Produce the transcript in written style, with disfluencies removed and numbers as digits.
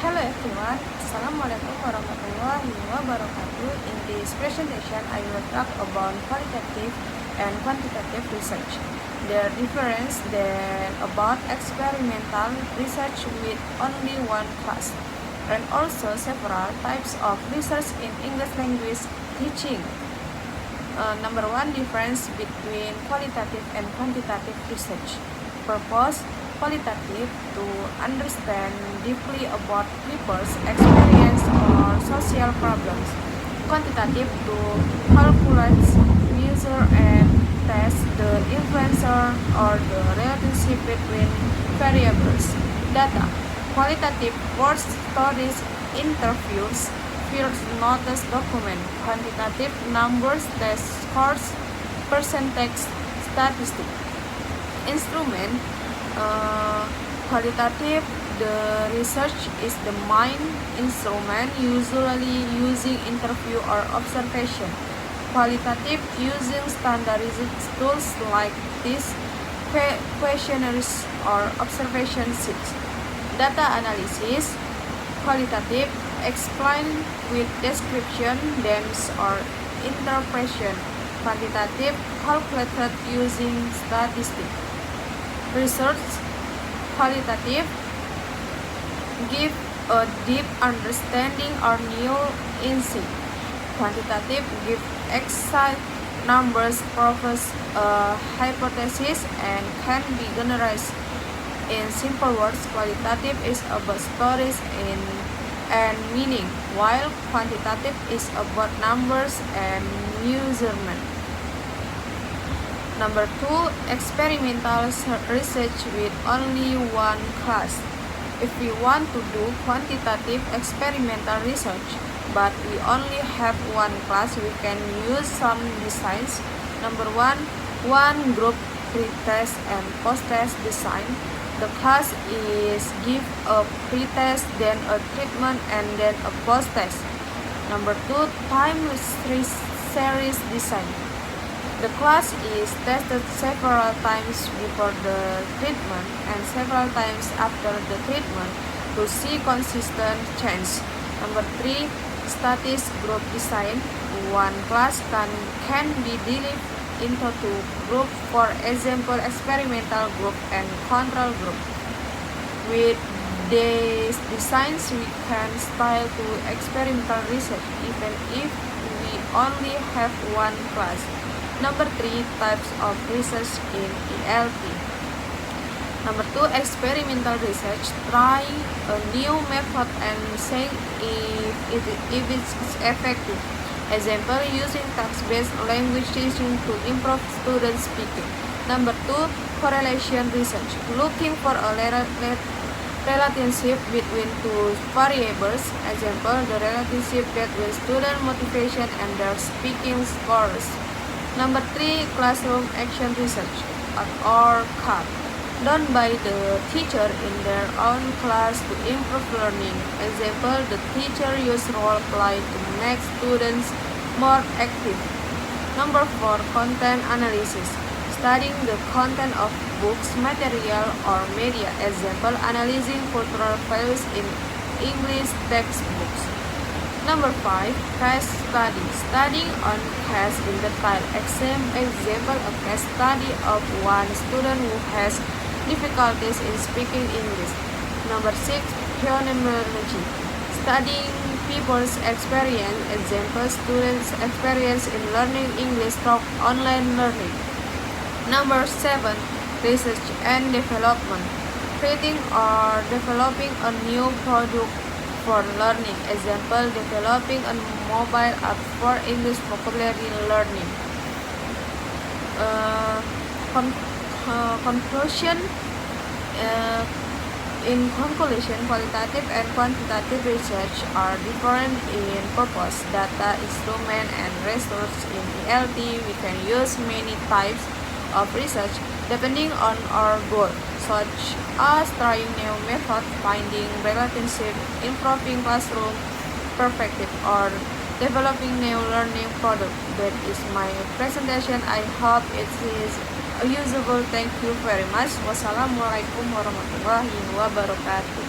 Hello everyone, Assalamualaikum warahmatullahi wabarakatuh. In this presentation, I will talk about qualitative and quantitative research. The difference then about experimental research with only one class, and also several types of research in English language teaching. Number one, difference between qualitative and quantitative research. Purpose: qualitative, to understand deeply about people's experience or social problems. Quantitative, to calculate, measure, and test the influencer or the relationship between variables. Data: qualitative, words, stories, interviews, field notice document. Quantitative, numbers, test scores, percentage, statistic. Instrument: qualitative, the research is the main instrument, usually using interview or observation. Qualitative, using standardized tools like these questionnaires or observation sheets. Data analysis: qualitative, explain with description, names, or interpretation. Quantitative, calculated using statistics. Research: qualitative, give a deep understanding or new insight. Quantitative, give exact numbers, proves a hypothesis, and can be generalized. In simple words, qualitative is about stories and meaning, while quantitative is about numbers and measurement. Number two, experimental research with only one class. If we want to do quantitative experimental research, but we only have one class, we can use some designs. Number one group pre-test and post-test design. The class is give a pre-test, then a treatment, and then a post-test. Number two, time series design. The class is tested several times before the treatment and several times after the treatment to see consistent change. Number three, status group design. One class can be divided into two groups, for example, experimental group and control group. With these designs, we can style to experimental research even if we only have one class. Number three, types of research in ELT. Number two, experimental research. Try a new method and see if it's effective. Example, using text-based language teaching to improve student speaking. Number two, correlation research. Looking for a relationship between two variables. Example, the relationship between student motivation and their speaking scores. Number three, classroom action research, or CAR, done by the teacher in their own class to improve learning. Example, the teacher used role play to make students more active. Number four, content analysis, studying the content of books, material, or media. Example, analyzing cultural values in English textbooks. Number five, case study, studying on case in detail. Example, a case study of one student who has difficulties in speaking English. Number six, phenomenology, studying people's experience. Example, students' experience in learning English through online learning. Number seven, research and development, creating or developing a new product for learning. Example, developing a mobile app for English vocabulary learning. Conclusion. In conclusion, qualitative and quantitative research are different in purpose, data, instrument, and resource. In ELT, we can use many types of research depending on our goal, such as trying new methods, finding relationship, improving classroom perspective, or developing new learning product. That is my presentation. I hope it is usable. Thank you very much. Wassalamualaikum warahmatullahi wabarakatuh.